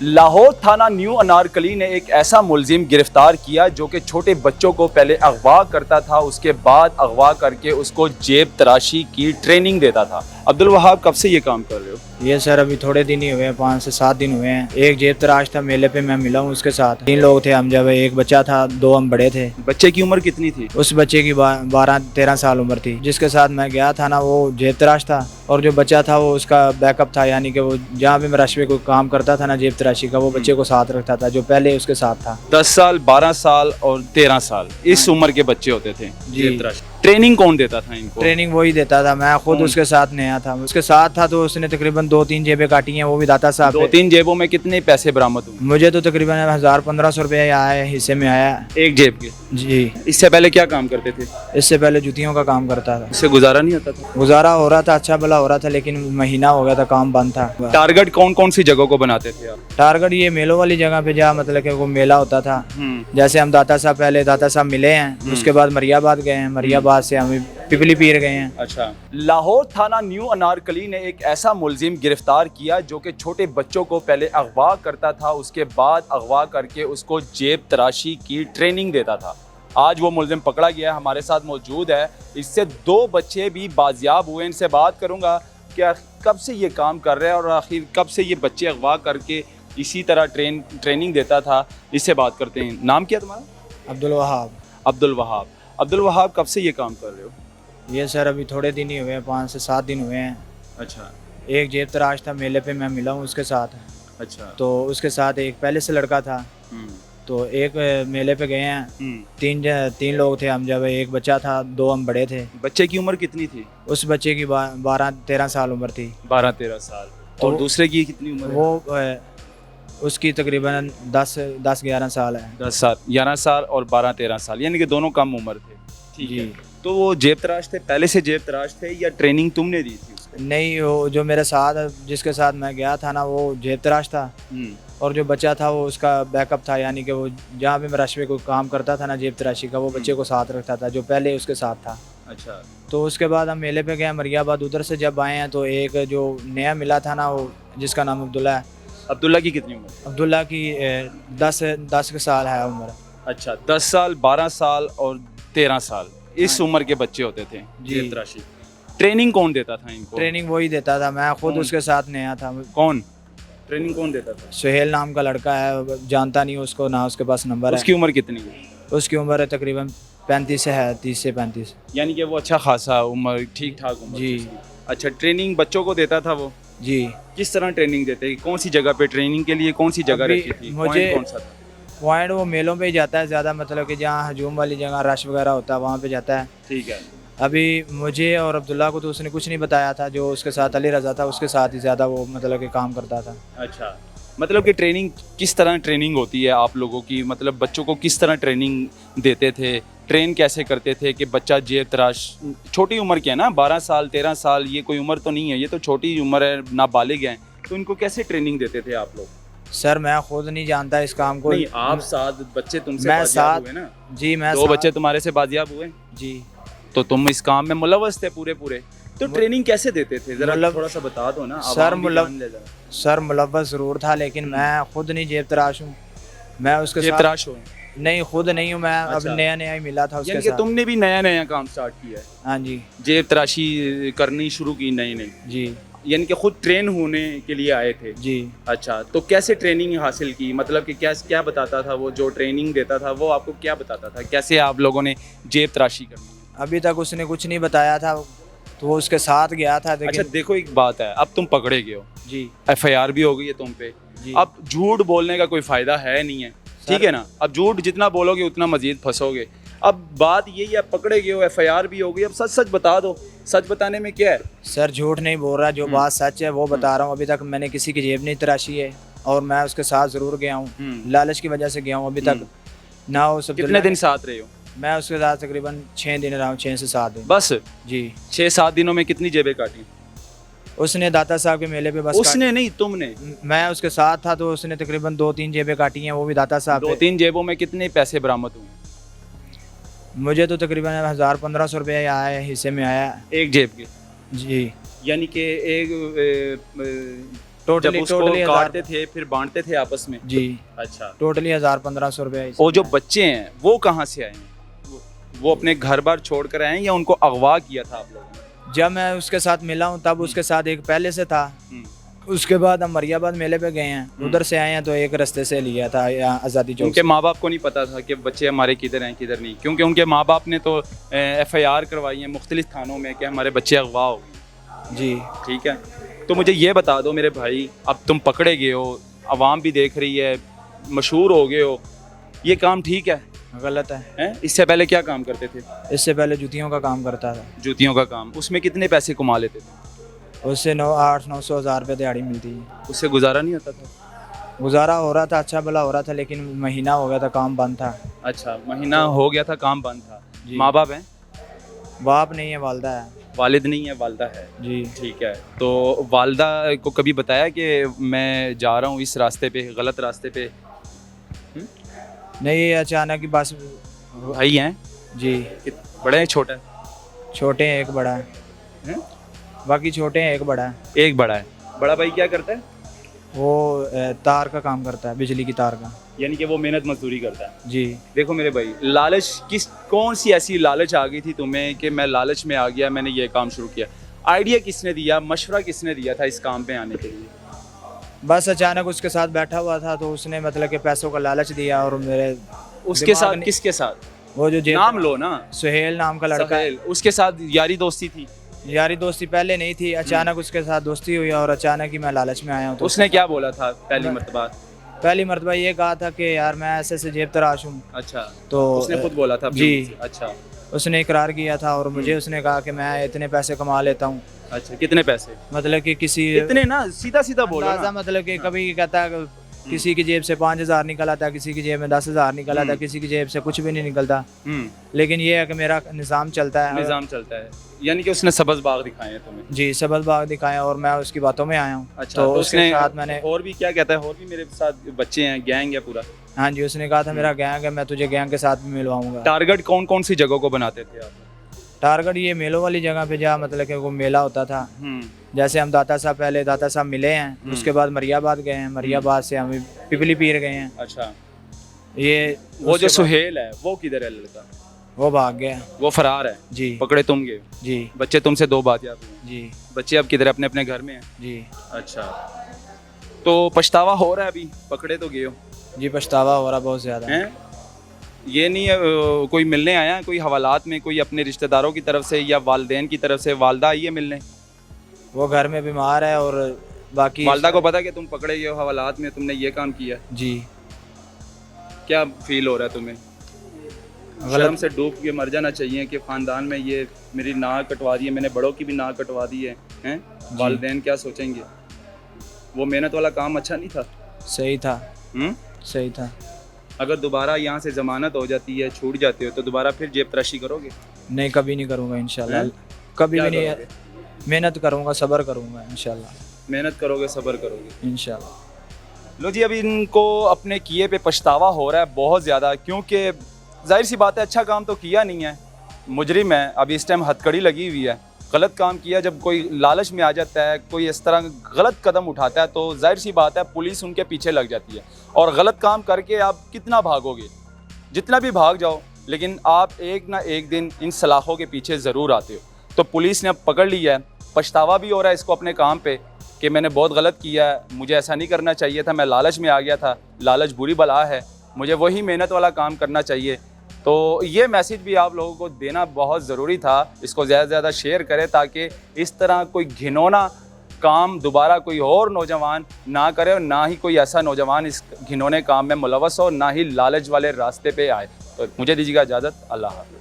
लाहौर थाना न्यू अनारकली ने एक ऐसा मुलजिम गिरफ्तार किया जो कि छोटे बच्चों को पहले अगवा करता था, उसके बाद अगवा करके उसको जेब तराशी की ट्रेनिंग देता था। अब्दुल वहाब, कब से ये काम कर रहे हो? ये सर अभी थोड़े दिन ही हुए हैं, 5 से 7 दिन हुए हैं। एक जेब तराश था, मेले पे मैं मिला हूँ उसके साथ। 3 लोग थे हम, जब एक बच्चा था, 2 हम बड़े थे। बच्चे की उम्र कितनी थी? उस बच्चे की 12-13 साल उम्र थी। जिसके साथ मैं गया था ना, वो जेब तराश था, और जो बच्चा था वो उसका बैकअप था, यानी कि वो जहाँ पे मैं रश में कोई काम करता था ना जेब तराशी का, वो बच्चे को साथ रखता था जो पहले उसके साथ था। 10 साल, 12 साल और 13 साल इस उम्र के बच्चे होते थे जेब तराशी। ट्रेनिंग कौन देता था इनको? ट्रेनिंग वही देता था, मैं खुद उसके साथ नया था। उसके साथ था तो उसने तकरीबन 2-3 जेबें काटी हैं, वो भी दाता साहब पे। 2-3 जेबों में कितने पैसे बरामद हुए? मुझे तो तकरीबन 1000-1500 रुपये आया, हिस्से में आया। एक जेब के? जी। इससे पहले क्या काम करते थे? इससे पहले जूतियों का काम करता था। इससे गुजारा नहीं होता था? गुजारा हो रहा था, अच्छा भला हो रहा था, लेकिन महीना हो गया था, काम बंद था। टारगेट कौन कौन सी जगहों को बनाते थे आप? टारगेट ये मेलों वाली जगह पे, जहाँ मतलब कि वो मेला होता था। जैसे हम दाता साहब, पहले दाता साहब मिले हैं, उसके बाद मरियाबाद गए हैं, मरियाबाद से हम पिपली पीर गए हैं। अच्छा। लाहौर थाना न्यू अनारकली ने एक ऐसा मुलजिम गिरफ्तार किया जो कि छोटे बच्चों को पहले अगवा करता था, उसके बाद अगवा करके उसको जेब तराशी की ट्रेनिंग देता था। आज वो मुलजिम पकड़ा गया है, हमारे साथ मौजूद है। इससे 2 बच्चे भी बाजियाब हुए। इनसे बात करूंगा कि कब से ये काम कर रहे हैं और आखिर कब से ये बच्चे अगवा करके इसी तरह ट्रेनिंग देता था। इससे बात करते हैं। नाम क्या तुम्हारा? अब्दुल वहाब। अब्दुल वहाब। अब्दुल वहाब, कब से ये काम कर रहे हो? ये सर अभी थोड़े दिन ही हुए हैं, 5 से 7 दिन हुए हैं। अच्छा। एक जेब तराश था, मेले पे मैं मिला हूँ उसके साथ। अच्छा। तो उसके साथ एक पहले से लड़का था, तो एक मेले पे गए हैं। तीन लोग थे हम, जब एक बच्चा था, 2 हम बड़े थे। बच्चे की उम्र कितनी थी? उस बच्चे की 12-13 साल उम्र थी। 12-13 साल। तो और दूसरे की कितनी उम्र है? वो उसकी तकरीबन 10-11 साल है। 10 साल, 11 साल और 12-13 साल, यानी कि दोनों कम उम्र थे। ठीक है। तो वो जेब तराश थे, पहले से जेब तराश थे या ट्रेनिंग तुमने दी थी उसको? नहीं, वो जो मेरे साथ, जिसके साथ मैं गया था ना, वो जेब तराश था, और जो बच्चा था वो उसका बैकअप था, यानी कि वो जहाँ पे मैं रश में कोई काम करता था ना जेब तराशी का, वो बच्चे को साथ रखता था जो पहले उसके साथ था। अच्छा। तो उसके बाद हम मेले पे गए मरियाबाद। उधर से जब आए हैं तो एक जो नया मिला था ना, वो जिसका नाम अब्दुल्ला है। अब्दुल्ला की कितनी उम्र? अब्दुल्ला की 10 के साल है उम्र। अच्छा, 10 साल, 12 साल और 13 साल इस उम्र के बच्चे होते थे जेब तराशी। ट्रेनिंग कौन देता था इनको? ट्रेनिंग वही देता था, मैं खुद उसके साथ नया था। कौन ट्रेनिंग कौन देता था? सुहेल नाम का लड़का है, जानता नहीं उसको, ना उसके पास नंबर है। उसकी उम्र कितनी है? उसकी उम्र है तकरीबन 35 है, 30 से 35। यानी कि वो अच्छा खासा उम्र, ठीक ठाक उम्र जी। थी उसकी। अच्छा, ट्रेनिंग बच्चों को देता था वो? जी। किस तरह ट्रेनिंग देते? कौन सी जगह पे ट्रेनिंग के लिए कौन सी जगह अभी रखी थी? मुझे पॉइंट कौन सा था? पॉइंट वो मेलों पे ही जाता है ज़्यादा, मतलब कि जहाँ हजूम वाली जगह रश वगैरह होता है वहाँ पे जाता है। ठीक है। अभी मुझे और अब्दुल्ला को तो उसने कुछ नहीं बताया था, जो उसके साथ अली रज़ा था उसके साथ ही ज़्यादा वो मतलब कि काम करता था। अच्छा, मतलब कि ट्रेनिंग किस तरह ट्रेनिंग होती है आप लोगों की? मतलब बच्चों को किस तरह ट्रेनिंग देते थे? ट्रेन कैसे करते थे कि बच्चा जेब तराश, छोटी उम्र के है ना, 12 साल 13 साल, ये कोई उम्र तो नहीं है, ये तो छोटी उम्र है, नाबालिग हैं, तो इनको कैसे ट्रेनिंग देते थे आप लोग? सर मैं खुद नहीं जानता इस काम को। नहीं, आप साथ बच्चे तुमसे मैं बाजियाब साथ, हुए ना? जी मैं 2 साथ, बच्चे तुम्हारे से बाजियाब हुए, जी। तो तुम इस काम में मुलव्वस थे पूरे। तो ट्रेनिंग कैसे देते थे, जरा थोड़ा सा बता दो ना। सर मुलव्वस ज़रूर था, लेकिन मैं खुद नहीं जेब तराश हूँ। मैं उसके जेब साथ तराश हो? नहीं, खुद नहीं हूँ मैं। अच्छा। अब नया ही मिला था उसके यानी कि साथ। तुमने भी नया काम स्टार्ट किया है? हाँ जी। जेब तराशी करनी शुरू की नई? जी। यानी कि खुद ट्रेन होने के लिए आए थे? जी। अच्छा, तो कैसे ट्रेनिंग हासिल की? मतलब कि क्या बताता था वो, जो ट्रेनिंग देता था वो आपको क्या बताता था? कैसे आप लोगों ने जेब तराशी करनी? अभी तक उसने कुछ नहीं बताया था, तो वो उसके साथ गया था। अच्छा, देखो एक बात है, अब तुम पकड़े गए हो, जी। FIR भी हो गई है तुम पे। जी। अब झूठ बोलने का कोई फायदा है नहीं है, ठीक है ना? अब झूठ जितना बोलोगे उतना मजीद फंसोगे। अब बात यही है, पकड़े गए हो, FIR भी हो गई, अब सच बता दो। सच बताने में क्या है? सर झूठ नहीं बोल रहा, जो बात सच है वो बता रहा हूँ। अभी तक मैंने किसी की जेब नहीं तराशी है, और मैं उसके साथ ज़रूर गया हूँ, लालच की वजह से गया हूँ। अभी तक ना वो सब। कितने दिन साथ रहे हो? मैं उसके साथ तकरीबन 6 दिन रहा हूँ, 6 से 7 दिन बस? जी। 6-7 दिनों में कितनी जेबें काटी? उसने दाता साहब के मेले पे बस उसने नहीं, तुमने? मैं उसके साथ था, तो उसने तकरीबन 2-3 जेबें काटी हैं, वो भी दाता साहब पे। 2-3 जेबों में कितने पैसे बरामद हुए? मुझे तो तकरीबन 1000-1500 रुपये आया, हिस्से में आया। एक जेब के? जी। यानी कि एक टोटली जब उसको टोटली काटते थे फिर बांटते थे आपस में? जी, अच्छा। टोटली 1000-1500 रुपये। और जो बच्चे हैं वो कहाँ से आए हैं? वो अपने घर बार छोड़ कर आए हैं या उनको अगवा किया था आप लोगों ने? जब मैं उसके साथ मिला हूँ तब उसके साथ एक पहले से था, उसके बाद हम मरियाबाद मेले पे गए हैं, उधर से आए हैं, तो एक रास्ते से लिया था यहाँ आज़ादी चौक उनके से। माँ बाप को नहीं पता था कि बच्चे हमारे किधर हैं किधर नहीं, क्योंकि उनके माँ बाप ने तो FIR करवाई है मुख्तलिफ थानों में कि हमारे बच्चे अगवा हो गए। जी। ठीक है, तो मुझे ये बता दो मेरे भाई, अब तुम पकड़े गए हो, आवाम भी देख रही है, मशहूर हो गए हो, ये काम ठीक है? गलत है। हैं? इससे पहले क्या काम करते थे? इससे पहले जूतियों का काम करता था। जूतियों का काम, उसमें कितने पैसे कमा लेते थे? उससे 800-900 रुपये दिहाड़ी मिलती है। उससे गुजारा नहीं होता था? गुजारा हो रहा था, अच्छा भला हो रहा था, लेकिन महीना हो गया था, काम बंद था। अच्छा, महीना हो गया था, काम बंद था। जी। माँ बाप हैं? बाप नहीं है, वालदा है। वालिद नहीं है, वालदा है। जी। ठीक है, तो वालदा को कभी बताया कि मैं जा रहा हूँ इस रास्ते पे, गलत रास्ते पे? नहीं, ये अचानक ही बस। भाई हैं? जी। बड़े हैं छोटे हैं? छोटे हैं, एक बड़ा है। हैं? बाकी छोटे हैं, एक बड़ा है। एक बड़ा है। बड़ा भाई क्या करता है? वो तार का काम करता है, बिजली की तार का। यानी कि वो मेहनत मजदूरी करता है। जी। देखो मेरे भाई, लालच कौन सी ऐसी लालच आ गई थी तुम्हें कि मैं लालच में आ गया, मैंने ये काम शुरू किया? आइडिया किसने दिया, मशवरा किसने दिया था इस काम पे आने के लिए? बस अचानक उसके साथ बैठा हुआ था, तो उसने मतलब कि पैसों का लालच दिया, और मेरे उसके दिमाग साथ ने- किसके साथ? वो जो नाम लो ना। सुहेल नाम का लड़का है। सहेल, उसके साथ यारी दोस्ती थी? यारी दोस्ती पहले नहीं थी, अचानक उसके साथ दोस्ती हुई, और अचानक ही मैं लालच में आया हूँ। तो उसने क्या बोला था पहली मर्तबा? पहली मर्तबा ये कहा था कि यार मैं ऐसे से जेब तराश हूँ। अच्छा, तो उसने खुद बोला था अपने जी। मुंह से? अच्छा। उसने इकरार किया था, और मुझे उसने कहा कि मैं इतने पैसे कमा लेता हूँ। अच्छा, कितने पैसे? मतलब कि किसी इतने ना, सीधा सीधा बोलो अंदाजा, ना। मतलब कि कभी कहता है किसी की जेब से 5000 निकला था, किसी की जेब में 10,000 निकला था, किसी की जेब से कुछ भी नहीं निकलता। लेकिन ये है कि मेरा निज़ाम चलता है। निज़ाम चलता है, यानी कि उसने सब्ज़ बाग दिखाए हैं तुम्हें? जी, सबज बाग दिखाया, और मैं उसकी बातों में आया हूँ। अच्छा, तो तो उसके उसने साथ मैंने, और भी क्या कहता है, और भी मेरे साथ बच्चे हैं, गैंग है पूरा? हाँ जी, उसने कहा था मेरा गैंग है, मैं तुझे गैंग के साथ भी मिलवाऊंगा। टारगेट कौन कौन सी जगहों को बनाते थे आप? टारगेट ये मेलों वाली जगह पे, जहाँ मतलब कि वो मेला होता था। जैसे हम दाता साहब, पहले दाता साहब मिले हैं, उसके बाद मरियाबाद गए हैं, मरियाबाद से हम पिपली पीर गए हैं। अच्छा, ये वो जो सुहेल है वो किधर है लड़का? वो भाग गया। वो फरार है? जी। पकड़े तुम गए? जी। बच्चे तुमसे 2 बात याद हुई? जी। बच्चे अब किधर है? अपने अपने घर में हैं? जी। अच्छा, तो पछतावा हो रहा है अभी? पकड़े तो गए हो? जी, पछतावा हो रहा बहुत ज़्यादा। हैं? ये नहीं है कोई मिलने आया कोई हवालात में, कोई अपने रिश्तेदारों की तरफ से या वालदेन की तरफ से? वालदा आई है मिलने? वो घर में बीमार है, और बाकी वालदा को पता कि तुम पकड़े गए हो हवालात में, तुमने ये काम किया? जी। क्या फील हो रहा है तुम्हें? शर्म से डूब के मर जाना चाहिए कि ख़ानदान में ये मेरी नाक कटवा दी है, मैंने बड़ों की भी नाक कटवा दी है, हैं? वालदेन क्या सोचेंगे? वो मेहनत वाला काम अच्छा नहीं था? सही था। सही था। अगर दोबारा यहाँ से ज़मानत हो जाती है, छूट जाते हो, तो दोबारा फिर जेब तराशी करोगे? नहीं, कभी नहीं करूँगा इंशाल्लाह। हैं? कभी क्या भी नहीं। करोगे? मेहनत करूँगा, सब्र करूँगा इंशाल्लाह। मेहनत करोगे, सब्र करोगे इंशाल्लाह। लो जी, अभी इनको अपने किए पे पछतावा हो रहा है बहुत ज़्यादा, क्योंकि जाहिर सी बात है अच्छा काम तो किया नहीं है, मुजरिम है, अभी इस टाइम हथकड़ी लगी हुई है, गलत काम किया। जब कोई लालच में आ जाता है, कोई इस तरह गलत कदम उठाता है, तो जाहिर सी बात है पुलिस उनके पीछे लग जाती है, और गलत काम करके आप कितना भागोगे? जितना भी भाग जाओ, लेकिन आप एक ना एक दिन इन सलाखों के पीछे ज़रूर आते हो। तो पुलिस ने अब पकड़ लिया है, पछतावा भी हो रहा है इसको अपने काम पे कि मैंने बहुत गलत किया है, मुझे ऐसा नहीं करना चाहिए था, मैं लालच में आ गया था, लालच बुरी बला है, मुझे वही मेहनत वाला काम करना चाहिए। तो ये मैसेज भी आप लोगों को देना बहुत ज़रूरी था, इसको ज़्यादा से ज़्यादा शेयर करें ताकि इस तरह कोई घिनौना काम दोबारा कोई और नौजवान ना करे, और ना ही कोई ऐसा नौजवान इस घिनौने काम में मुलव्वस हो, ना ही लालच वाले रास्ते पे आए। तो मुझे दीजिएगा इजाज़त, अल्लाह हाफ़िज़।